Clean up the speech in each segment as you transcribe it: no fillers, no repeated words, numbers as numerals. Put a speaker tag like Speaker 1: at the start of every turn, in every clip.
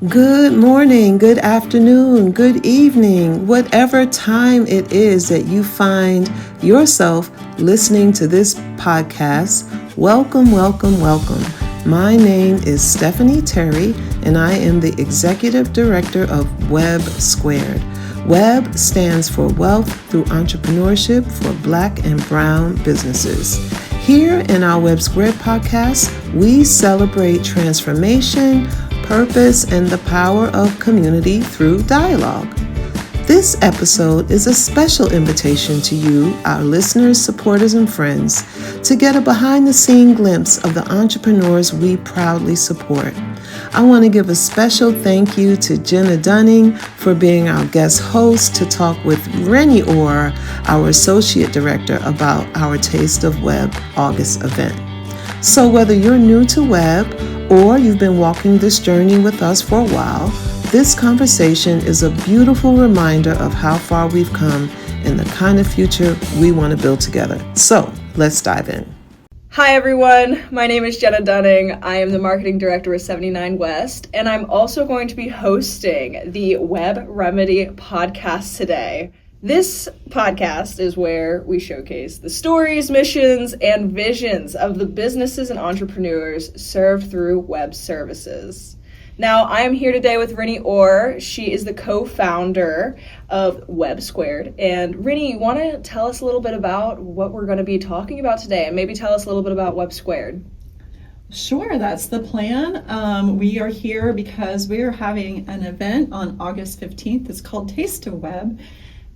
Speaker 1: Good morning, good afternoon, good evening, whatever time it is that you find yourself listening to this podcast. Welcome, welcome, welcome. My name is Stephanie Terry, and I am the Executive Director of WEBB Squared. WEBB stands for Wealth Through Entrepreneurship for Black and Brown Businesses. Here in our WEBB Squared podcast, we celebrate transformation, purpose, and the power of community through dialogue. This episode is a special invitation to you, our listeners, supporters, and friends, to get a behind-the-scene glimpse of the entrepreneurs we proudly support. I want to give a special thank you to Jenna Dunning for being our guest host to talk with Rennie Orr, our Associate Director, about our Taste of WEBB August event. So whether you're new to WEBB or you've been walking this journey with us for a while, this conversation is a beautiful reminder of how far we've come and the kind of future we want to build together. So let's dive in.
Speaker 2: Hi everyone, my name is Jenna Dunning. I am the Marketing Director with 79 West, and I'm also going to be hosting the WEBB Remedy podcast today. This podcast is where we showcase the stories, missions, and visions of the businesses and entrepreneurs served through WEBB services. Now, I am here today with Rennie Orr. She is the co-founder of WEBB Squared. And Rennie, you want to tell us a little bit about what we're going to be talking about today, and maybe tell us a little bit about WEBB Squared?
Speaker 3: Sure, that's the plan. We are here because we are having an event on August 15th. It's called Taste of WEBB.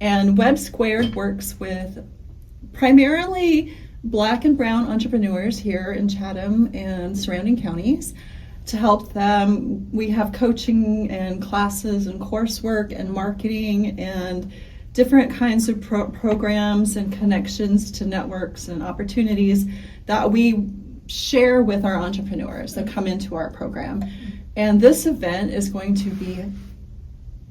Speaker 3: And WEBB Squared works with primarily Black and Brown entrepreneurs here in Chatham and surrounding counties to help them. We have coaching and classes and coursework and marketing and different kinds of programs and connections to networks and opportunities that we share with our entrepreneurs that come into our program. And this event is going to be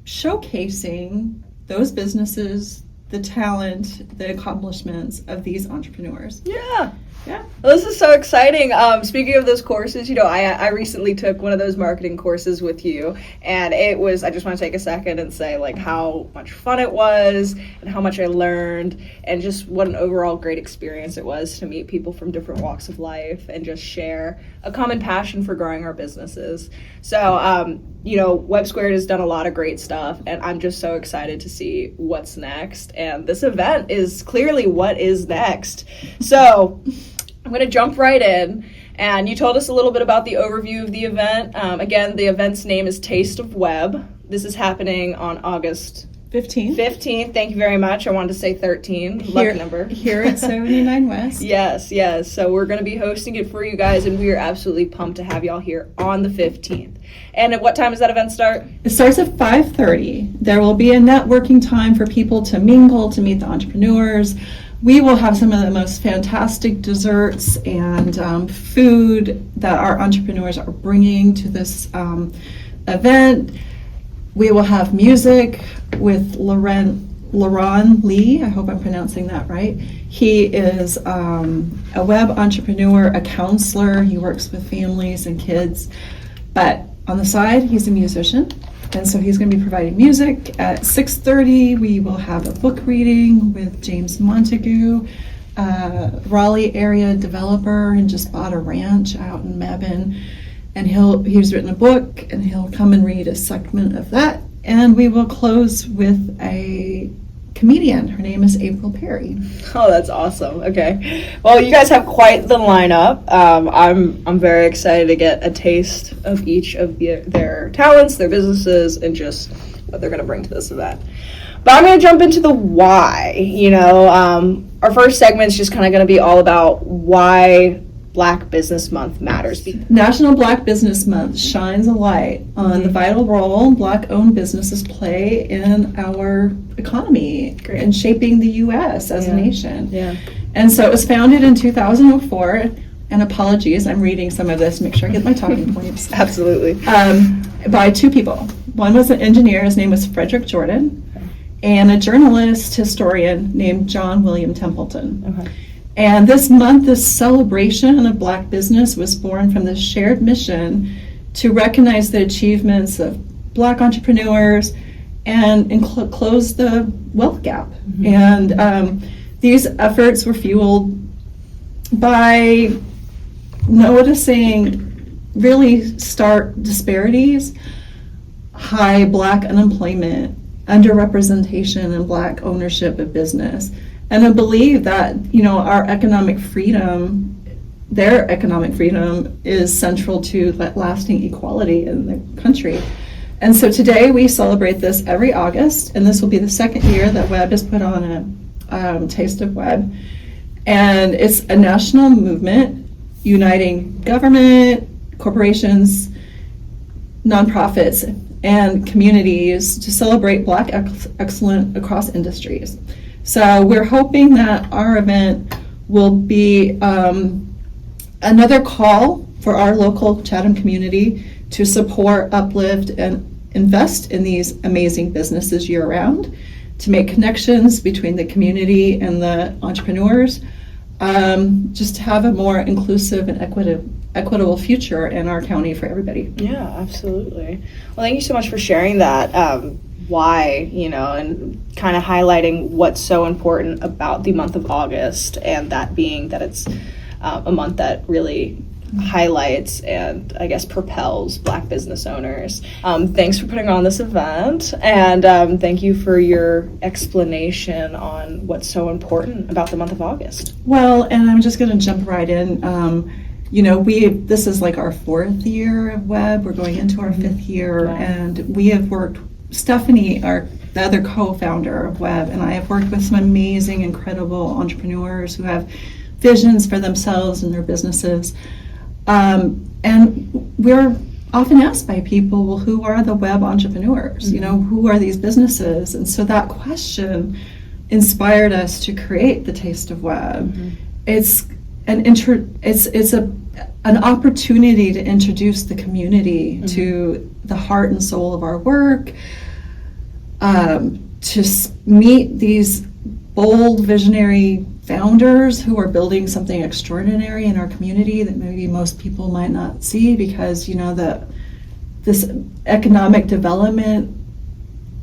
Speaker 3: showcasing those businesses, the talent, the accomplishments of these entrepreneurs.
Speaker 2: Yeah. Well, this is so exciting. Speaking of those courses, I recently took one of those marketing courses with you, and I just want to take a second and say how much fun it was and how much I learned and just what an overall great experience it was to meet people from different walks of life and just share a common passion for growing our businesses. So, WEBB Squared has done a lot of great stuff, and I'm just so excited to see what's next. And this event is clearly what is next. So I'm going to jump right in. And you told us a little bit about the overview of the event. Again, the event's name is Taste of WEBB. This is happening on August 15th. Thank you very much. I wanted to say 13. Lucky number.
Speaker 3: Here at 79 West.
Speaker 2: Yes. So we're going to be hosting it for you guys, and we are absolutely pumped to have y'all here on the 15th. And at what time does that event start?
Speaker 3: It starts at 5:30. There will be a networking time for people to mingle, to meet the entrepreneurs. We will have some of the most fantastic desserts and food that our entrepreneurs are bringing to this event. We will have music with Larron Lee. I hope I'm pronouncing that right. He is a web entrepreneur, a counselor. He works with families and kids. But on the side, he's a musician. And so he's going to be providing music. At 6:30, we will have a book reading with James Montague, Raleigh area developer, and just bought a ranch out in Mebane. And he's written a book, and he'll come and read a segment of that. And we will close with a comedian. Her name is April Perry.
Speaker 2: Oh, that's awesome. Okay. Well, you guys have quite the lineup. I'm very excited to get a taste of each of their talents, their businesses, and just what they're going to bring to this event. But I'm going to jump into the why. Our first segment is just kind of going to be all about why Black Business Month matters.
Speaker 3: National Black Business Month shines a light on the vital role Black-owned businesses play in our economy and shaping the U.S. as a nation. Yeah. And so it was founded in 2004, and apologies, I'm reading some of this to make sure I get my talking points.
Speaker 2: Absolutely.
Speaker 3: By two people. One was an engineer, his name was Frederick Jordan, and a journalist historian named John William Templeton. Okay. And this month, this celebration of Black business was born from the shared mission to recognize the achievements of Black entrepreneurs and close the wealth gap. And these efforts were fueled by noticing really stark disparities, high Black unemployment, underrepresentation in Black ownership of business, and I believe that, our economic freedom, their economic freedom, is central to lasting equality in the country. And so today we celebrate this every August, and this will be the second year that WEBB has put on a Taste of WEBB. And it's a national movement uniting government, corporations, nonprofits, and communities to celebrate Black excellence across industries. So we're hoping that our event will be another call for our local Chatham community to support, uplift, and invest in these amazing businesses year-round, to make connections between the community and the entrepreneurs, just to have a more inclusive and equitable future in our county for everybody.
Speaker 2: Yeah, absolutely. Well, thank you so much for sharing that. Why, and kind of highlighting what's so important about the month of August, and that being that it's a month that really highlights and I guess propels Black business owners. Thanks for putting on this event, and thank you for your explanation on what's so important about the month of August.
Speaker 3: Well, and I'm just going to jump right in. This is like our 4th year of WEBB. We're going into our 5th year, and we have worked, Stephanie, the other co-founder of WEBB, and I have worked with some amazing, incredible entrepreneurs who have visions for themselves and their businesses. And we're often asked by people, well, who are the WEBB entrepreneurs? Who are these businesses? And so that question inspired us to create the Taste of WEBB. It's an opportunity to introduce the community to the heart and soul of our work, to meet these bold, visionary founders who are building something extraordinary in our community that maybe most people might not see, because this economic development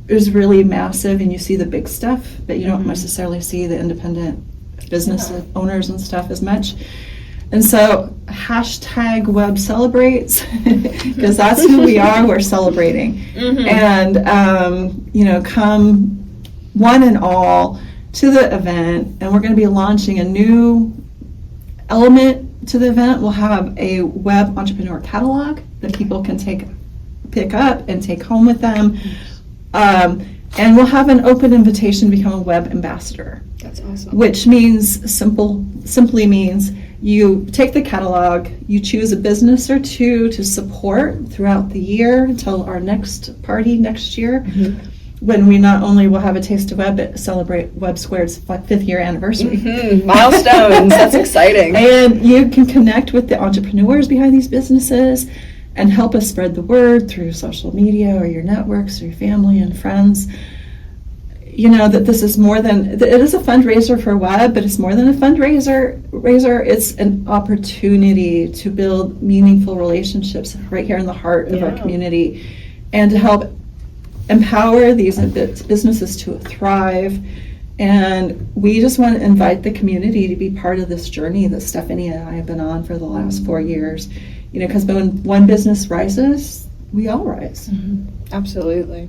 Speaker 3: is really massive, and you see the big stuff, but you don't necessarily see the independent business owners and stuff as much. And so hashtag WEBB celebrates, because that's who we are. We're celebrating. And come one and all to the event, and we're going to be launching a new element to the event. We'll have a WEBB entrepreneur catalog that people can pick up and take home with them, and we'll have an open invitation to become a WEBB ambassador.
Speaker 2: That's awesome.
Speaker 3: Which means simply means you take the catalog, you choose a business or two to support throughout the year until our next party next year. When we not only will have a Taste of WEBB, but celebrate WEBB Squared's 5th year anniversary.
Speaker 2: Milestones, that's exciting.
Speaker 3: And you can connect with the entrepreneurs behind these businesses and help us spread the word through social media or your networks or your family and friends. That this is more than, it is a fundraiser for WEBB, but it's more than a fundraiser. It's an opportunity to build meaningful relationships right here in the heart of our community, and to help empower these businesses to thrive. And we just want to invite the community to be part of this journey that Stephanie and I have been on for the last 4 years. Because when one business rises, we all rise.
Speaker 2: Absolutely.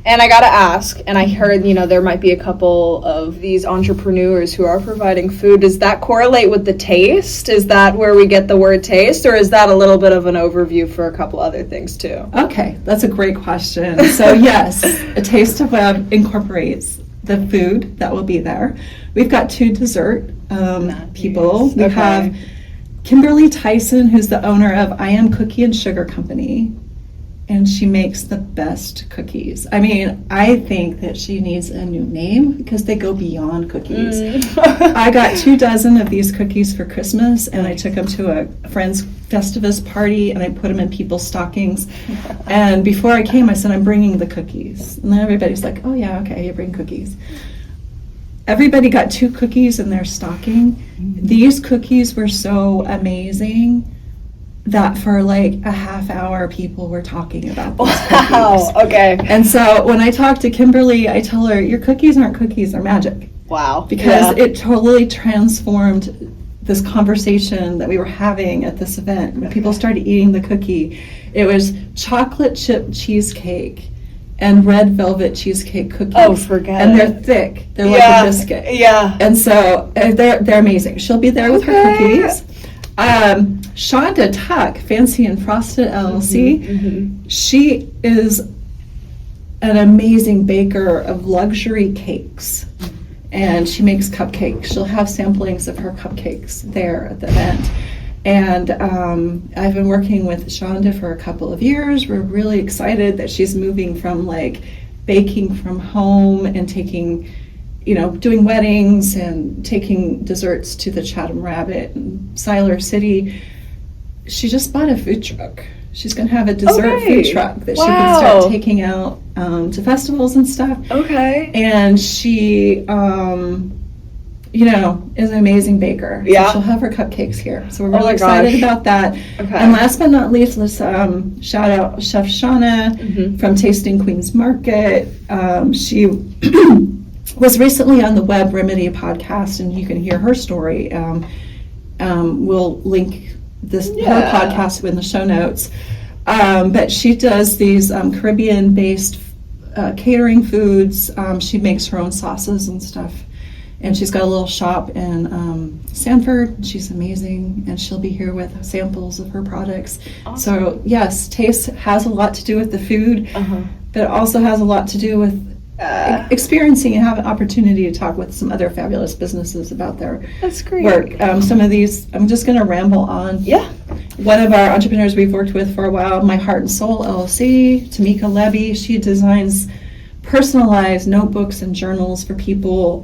Speaker 2: And I gotta ask, and I heard, there might be a couple of these entrepreneurs who are providing food. Does that correlate with the taste? Is that where we get the word taste, or is that a little bit of an overview for a couple other things too?
Speaker 3: Okay, that's a great question. So yes, A Taste of WEBB incorporates the food that will be there. We've got 2 dessert people. We have Kimberly Tyson, who's the owner of I Am Cookie and Sugar Company, and she makes the best cookies. I mean, I think that she needs a new name because they go beyond cookies. I got 2 dozen of these cookies for Christmas, and I took them to a friend's Festivus party, and I put them in people's stockings. And before I came, I said, I'm bringing the cookies. And then everybody's like, oh yeah, okay, you bring cookies. Everybody got 2 cookies in their stocking. These cookies were so amazing. that for like a half hour people were talking about these
Speaker 2: Wow.
Speaker 3: cookies.
Speaker 2: Okay.
Speaker 3: And so when I talk to Kimberly, I tell her, your cookies aren't cookies, they're magic.
Speaker 2: Wow.
Speaker 3: Because
Speaker 2: Yeah.
Speaker 3: it totally transformed this conversation that we were having at this event. When people started eating the cookie, it was chocolate chip cheesecake and red velvet cheesecake cookies.
Speaker 2: Oh, forget
Speaker 3: and
Speaker 2: it.
Speaker 3: they're thick. They're
Speaker 2: Yeah.
Speaker 3: like a biscuit.
Speaker 2: Yeah.
Speaker 3: And so they're amazing. She'll be there with her
Speaker 2: Okay.
Speaker 3: cookies. Shonda Tuck, Fancy and Frosted LLC,
Speaker 2: Mm-hmm.
Speaker 3: she is an amazing baker of luxury cakes. And she makes cupcakes. She'll have samplings of her cupcakes there at the event. And I've been working with Shonda for a couple of years. We're really excited that she's moving from like baking from home and taking, doing weddings and taking desserts to the Chatham Rabbit and Siler City. She just bought a food truck. She's going to have a dessert
Speaker 2: Okay.
Speaker 3: food truck that she
Speaker 2: Wow.
Speaker 3: can start taking out to festivals and stuff.
Speaker 2: Okay.
Speaker 3: And she, is an amazing baker. So
Speaker 2: Yeah.
Speaker 3: she'll have her cupcakes here. So we're
Speaker 2: Oh
Speaker 3: really
Speaker 2: my
Speaker 3: excited
Speaker 2: gosh.
Speaker 3: about that.
Speaker 2: Okay.
Speaker 3: And last but not least, let's shout out Chef Shauna
Speaker 2: Mhm.
Speaker 3: from Tasting Queens Market. She was recently on the WEBB Remedy podcast, and you can hear her story. We'll link her
Speaker 2: Yeah.
Speaker 3: podcast in the show notes. But she does these Caribbean-based catering foods. She makes her own sauces and stuff. And she's got a little shop in Sanford. She's amazing, and she'll be here with samples of her products.
Speaker 2: Awesome.
Speaker 3: So yes, taste has a lot to do with the food,
Speaker 2: Uh-huh.
Speaker 3: but it also has a lot to do with experiencing and have an opportunity to talk with some other fabulous businesses about their
Speaker 2: That's great.
Speaker 3: work. Some of these, I'm just going to ramble on.
Speaker 2: Yeah.
Speaker 3: One of our entrepreneurs we've worked with for a while, My Heart and Soul LLC, Tamika Levy, she designs personalized notebooks and journals for people.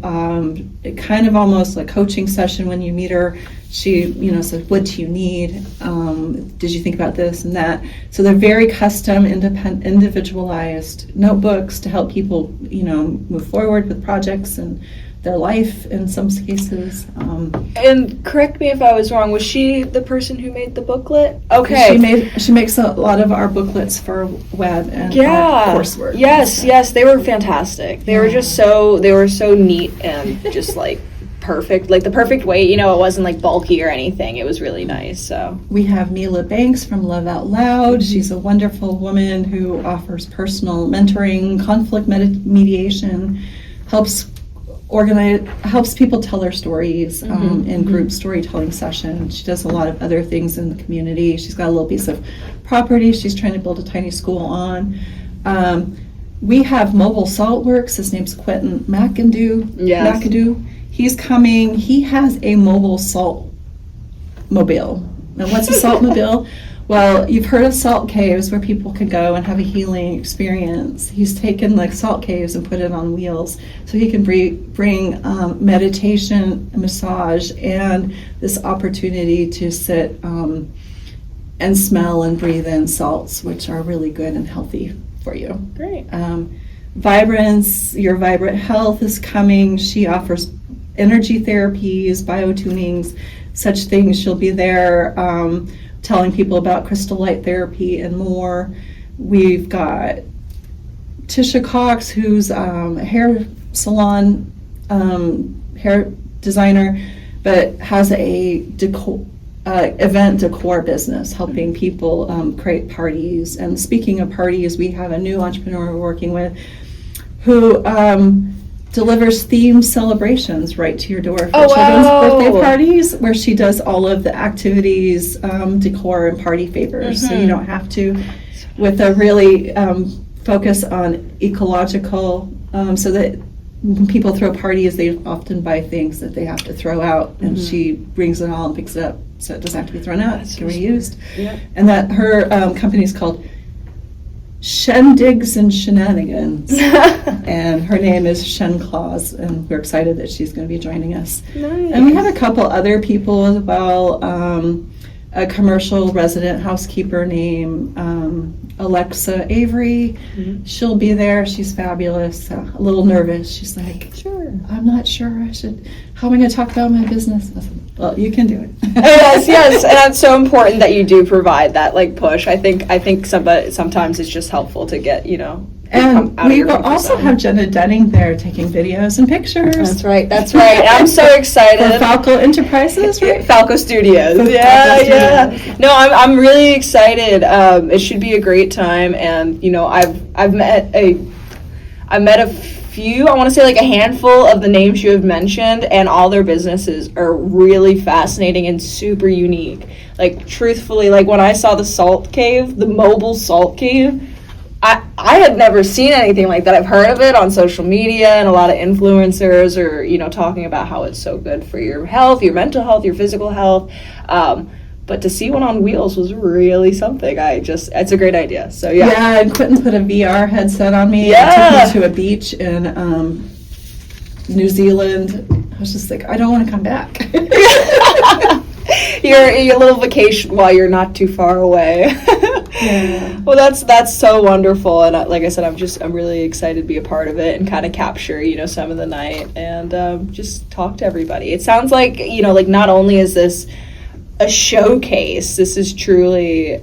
Speaker 3: Kind of almost like coaching session when you meet her. She, says, what do you need? Did you think about this and that? So they're very custom, individualized notebooks to help people, move forward with projects and their life in some cases.
Speaker 2: And correct me if I was wrong. Was she the person who made the booklet? Okay.
Speaker 3: She makes a lot of our booklets for WEBB and
Speaker 2: Yeah.
Speaker 3: our coursework.
Speaker 2: Yes, they were fantastic. They were just so neat and just like perfect, like the perfect weight. It wasn't like bulky or anything. It was really nice. So
Speaker 3: We have Mila Banks from Love Out Loud. She's a wonderful woman who offers personal mentoring, conflict mediation, helps people tell their stories in group storytelling sessions. She does a lot of other things in the community. She's got a little piece of property she's trying to build a tiny school on. We have Mobile Salt Works. His name's Quentin McAdoo.
Speaker 2: Yes.
Speaker 3: McAdoo. He's coming. He has a mobile salt mobile. Now, what's a salt mobile? Well, you've heard of salt caves where people can go and have a healing experience. He's taken like salt caves and put it on wheels so he can bring meditation, massage, and this opportunity to sit and smell and breathe in salts, which are really good and healthy for you.
Speaker 2: great.
Speaker 3: Vibrance, Your Vibrant Health is coming. She offers energy therapies, biotunings, such things. She'll be there telling people about crystal light therapy and more. We've got Tisha Cox, who's a hair salon hair designer, but has a event decor business, helping people create parties. And speaking of parties, we have a new entrepreneur we're working with who delivers themed celebrations right to your door for
Speaker 2: Oh,
Speaker 3: children's
Speaker 2: wow.
Speaker 3: birthday parties, where she does all of the activities, decor, and party favors. So you don't have to, with a really focus on ecological, so that when people throw parties, they often buy things that they have to throw out, and she brings it all and picks it up, so it doesn't have to be thrown out, it can be reused.
Speaker 2: Yeah.
Speaker 3: And that her company is called Shendigs and Shenanigans, and her name is Shen Claus, and we're excited that she's going to be joining us.
Speaker 2: Nice.
Speaker 3: And we have a couple other people as well. a commercial resident housekeeper named Alexa Avery. She'll be there. She's fabulous. A little nervous. She's like,
Speaker 2: Sure.
Speaker 3: I'm not sure how am I going to talk about my business? I said, well, you can do it.
Speaker 2: Yes, and that's so important that you do provide that like push. I think sometimes it's just helpful to get,
Speaker 3: And we will also have Jenna Denning there taking videos and pictures.
Speaker 2: That's right. I'm so excited.
Speaker 3: For Falco Enterprises, right?
Speaker 2: Falco Studios. Yeah. No, I'm really excited. It should be a great time, and I've met a few. I want to say like a handful of the names you have mentioned, and all their businesses are really fascinating and super unique. Like truthfully, like when I saw the mobile salt cave. I had never seen anything like that. I've heard of it on social media, and a lot of influencers are, talking about how it's so good for your health, your mental health, your physical health. But to see one on wheels was really something. It's a great idea. So yeah.
Speaker 3: Yeah, and Quentin put a VR headset on me.
Speaker 2: Yeah.
Speaker 3: And took me to a beach in New Zealand. I was just like, I don't want to come back.
Speaker 2: your little vacation while you're not too far away.
Speaker 3: Yeah.
Speaker 2: Well, that's so wonderful, and like I said, I'm really excited to be a part of it and kind of capture some of the night and just talk to everybody. It sounds like like not only is this a showcase, this is truly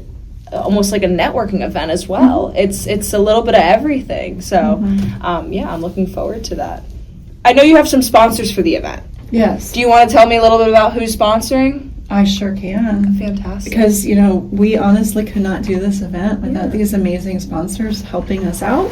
Speaker 2: almost like a networking event as well. It's a little bit of everything. So I'm looking forward to that. I know you have some sponsors for the event.
Speaker 3: Yes.
Speaker 2: Do you want to tell me a little bit about who's sponsoring?
Speaker 3: I sure can.
Speaker 2: Fantastic.
Speaker 3: Because, we honestly could not do this event without these amazing sponsors helping us out.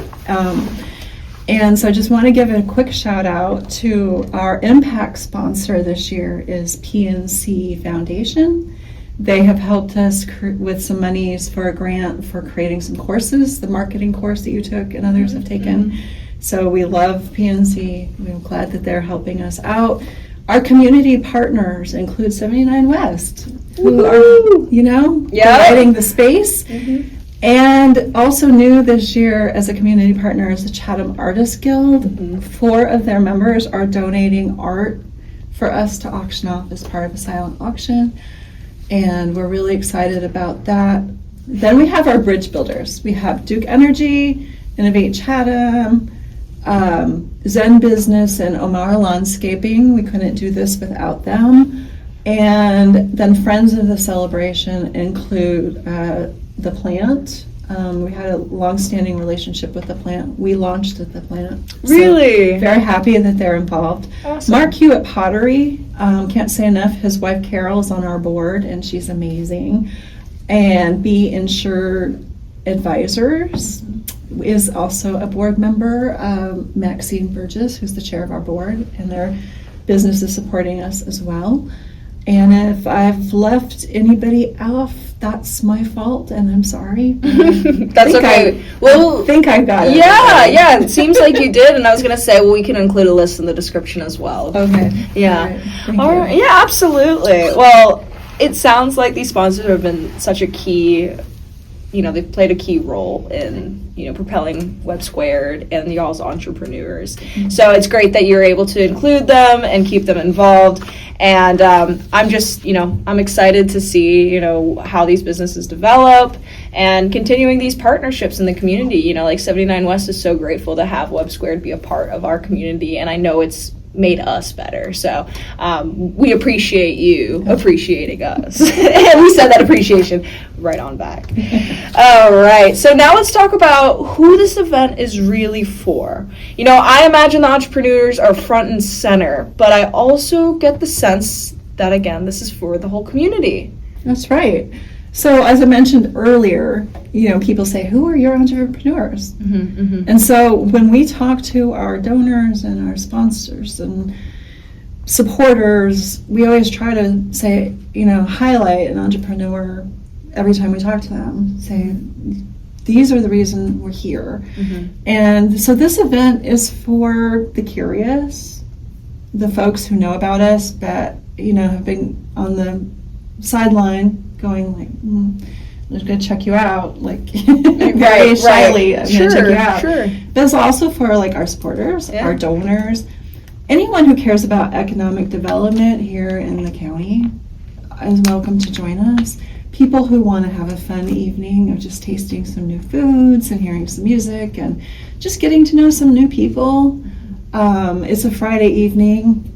Speaker 3: And so I just want to give a quick shout out to our impact sponsor this year is PNC Foundation. They have helped us with some monies for a grant for creating some courses, the marketing course that you took and others have taken. So we love PNC. We're glad that they're helping us out. Our community partners include 79 West, who are, providing the space. And also new this year as a community partner is the Chatham Artists Guild. 4 of their members are donating art for us to auction off as part of a silent auction. And we're really excited about that. Then we have our bridge builders. We have Duke Energy, Innovate Chatham, Zen Business, and Omar Landscaping. We couldn't do this without them. And then friends of the celebration include the plant. We had a long-standing relationship with the plant. We launched at the plant.
Speaker 2: Really?
Speaker 3: So very happy that they're involved.
Speaker 2: Awesome.
Speaker 3: Mark Hewitt Pottery, can't say enough. His wife Carol is on our board, and she's amazing. And Be Insured Advisors is also a board member, Maxine Burgess, who's the chair of our board, and their business is supporting us as well. And if I've left anybody off, that's my fault, and I'm sorry.
Speaker 2: That's okay.
Speaker 3: I think I got it.
Speaker 2: Yeah, it seems like you did, and I was going to say, we can include a list in the description as well.
Speaker 3: Okay.
Speaker 2: Yeah.
Speaker 3: All right.
Speaker 2: Yeah, absolutely. Well, it sounds like these sponsors have been such a key, they've played a key role in, propelling WEBB Squared and y'all's entrepreneurs. So it's great that you're able to include them and keep them involved. And I'm just, I'm excited to see, how these businesses develop and continuing these partnerships in the community. Like 79 West is so grateful to have WEBB Squared be a part of our community, and I know it's made us better. So we appreciate you appreciating us. And we said that appreciation right on back. All right. So now let's talk about who this event is really for. I imagine the entrepreneurs are front and center, but I also get the sense that, again, this is for the whole community.
Speaker 3: That's right. So as I mentioned earlier, people say, who are your entrepreneurs? And so when we talk to our donors and our sponsors and supporters, we always try to say, highlight an entrepreneur every time we talk to them. Say, these are the reason we're here. And so this event is for the curious, the folks who know about us, but, have been on the sideline going like, I'm just going to check you out, like very shyly. I'm going to check you out.
Speaker 2: Sure.
Speaker 3: But it's also for like our supporters, our donors, anyone who cares about economic development here in the county is welcome to join us. people who want to have a fun evening of just tasting some new foods and hearing some music and just getting to know some new people. It's a Friday evening,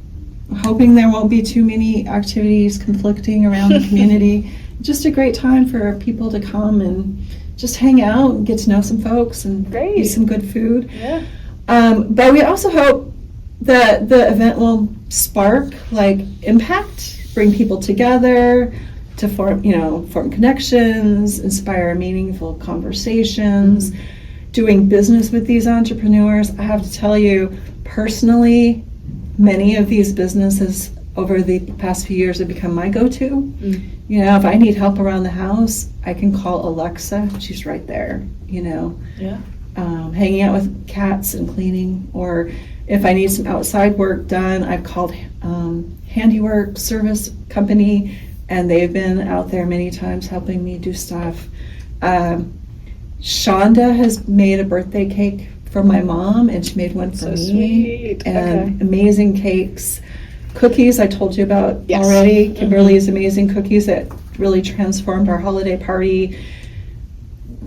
Speaker 3: hoping there won't be too many activities conflicting around the community. Just a great time for people to come and just hang out and get to know some folks and eat some good food.
Speaker 2: Yeah.
Speaker 3: But we also hope that the event will spark impact, bring people together to form connections, inspire meaningful conversations, doing business with these entrepreneurs. I have to tell you, personally, many of these businesses over the past few years have become my go-to. If I need help around the house, I can call Alexa. She's right there,
Speaker 2: Yeah.
Speaker 3: hanging out with cats and cleaning. Or if I need some outside work done, I've called handiwork service company, and they've been out there many times helping me do stuff. Shonda has made a birthday cake for my mom, and she made one for me.
Speaker 2: Sweet.
Speaker 3: And amazing cakes. Cookies I told you about
Speaker 2: Yes.
Speaker 3: already. Kimberly's amazing cookies that really transformed our holiday party.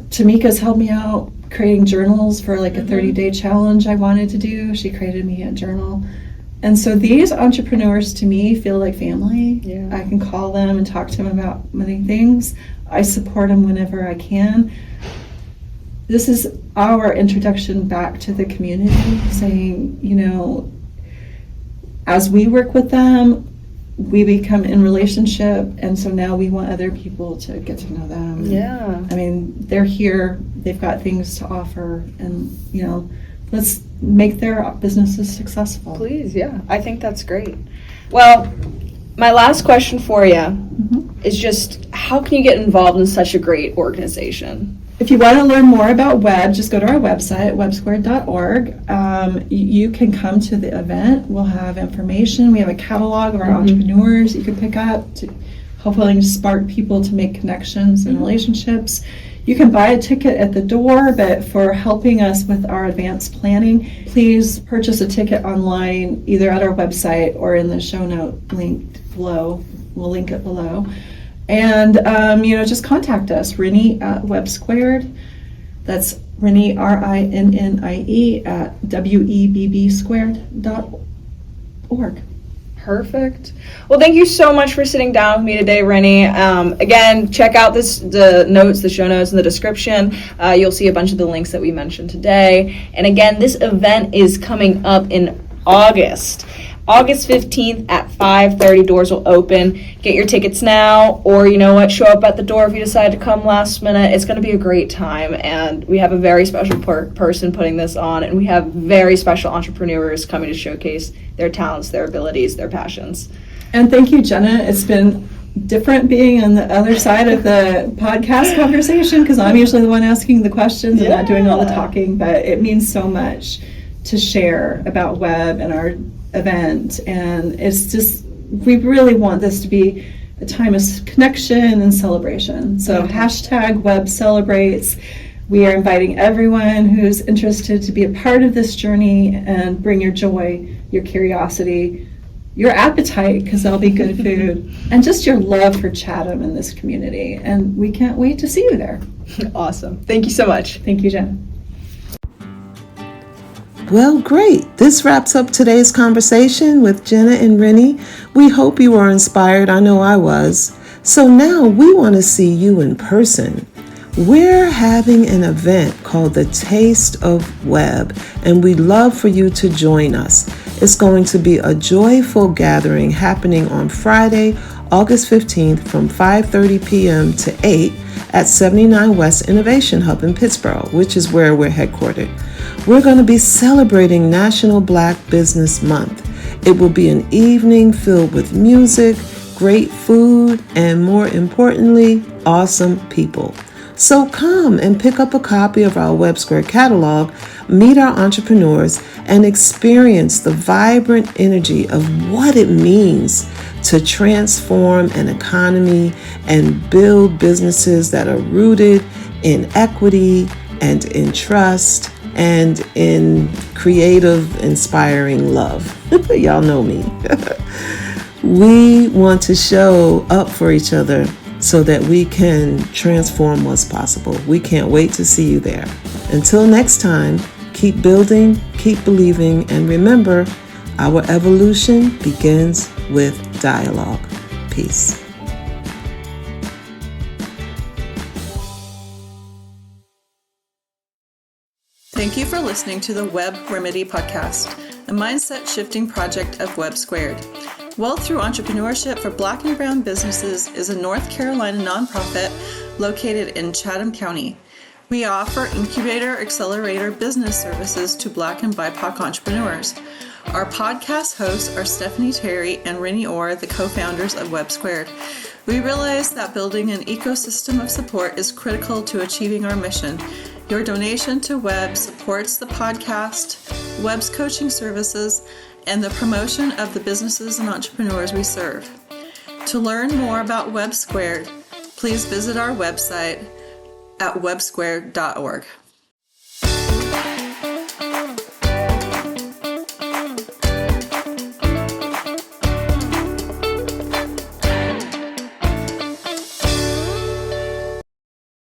Speaker 3: Tamika's helped me out creating journals for a 30-day challenge I wanted to do. She created me a journal. And so these entrepreneurs to me feel like family.
Speaker 2: Yeah.
Speaker 3: I can call them and talk to them about many things. I support them whenever I can. This is our introduction back to the community, saying, as we work with them, we become in relationship, and so now we want other people to get to know them.
Speaker 2: Yeah.
Speaker 3: I mean, they're here, they've got things to offer, and, let's make their businesses successful.
Speaker 2: Please, yeah. I think that's great. Well, my last question for you is just, how can you get involved in such a great organization?
Speaker 3: If you want to learn more about WEBB, just go to our website, webbsquared.org. You can come to the event. We'll have information. We have a catalog of our entrepreneurs you can pick up to hopefully spark people to make connections and relationships. You can buy a ticket at the door, but for helping us with our advanced planning, please purchase a ticket online, either at our website or in the show note linked below. We'll link it below. And, just contact us, Rinnie at WEBB Squared. That's Rinnie, RINNIE, at WEBB
Speaker 2: Perfect. Well, thank you so much for sitting down with me today, Rinnie. Again, check out the show notes in the description. You'll see a bunch of the links that we mentioned today. And again, this event is coming up in August 15th at 5:30. Doors will open. Get your tickets now, or show up at the door if you decide to come last minute. It's going to be a great time, and we have a very special person putting this on, and we have very special entrepreneurs coming to showcase their talents, their abilities, their passions.
Speaker 3: And thank you, Jenna. It's been different being on the other side of the podcast conversation, because I'm usually the one asking the questions and not doing all the talking, but it means so much to share about WEBB and our event, and it's just, we really want this to be a time of connection and celebration. So hashtag WEBB Celebrates. We are inviting everyone who's interested to be a part of this journey, and bring your joy, your curiosity, your appetite, because there'll be good food, and just your love for Chatham and this community. And we can't wait to see you there.
Speaker 2: Awesome. Thank you so much.
Speaker 3: Thank you, Jen.
Speaker 1: Well, great. This wraps up today's conversation with Jenna and Rinnie. We hope you were inspired. I know I was. So now we want to see you in person. We're having an event called The Taste of WEBB, and we'd love for you to join us. It's going to be a joyful gathering happening on Friday, August 15th from 5:30 p.m. to 8 at 79 West Innovation Hub in Pittsboro, which is where we're headquartered. We're going to be celebrating National Black Business Month. It will be an evening filled with music, great food, and more importantly, awesome people. So come and pick up a copy of our WEBB Squared catalog, meet our entrepreneurs, and experience the vibrant energy of what it means to transform an economy and build businesses that are rooted in equity and in trust and in creative, inspiring love. Y'all know me. We want to show up for each other so that we can transform what's possible. We can't wait to see you there. Until next time, keep building, keep believing, and remember, our evolution begins with dialogue. Peace.
Speaker 3: Thank you for listening to the WEBB Remedy Podcast, a mindset-shifting project of WEBB Squared. Wealth Through Entrepreneurship for Black and Brown Businesses is a North Carolina nonprofit located in Chatham County. We offer incubator accelerator business services to Black and BIPOC entrepreneurs. Our podcast hosts are Stephanie Terry and Rennie Orr, the co-founders of WEBB Squared. We realize that building an ecosystem of support is critical to achieving our mission. Your donation to WEBB supports the podcast, WEBB's coaching services, and the promotion of the businesses and entrepreneurs we serve. To learn more about WEBB Squared, please visit our website at webbsquared.org.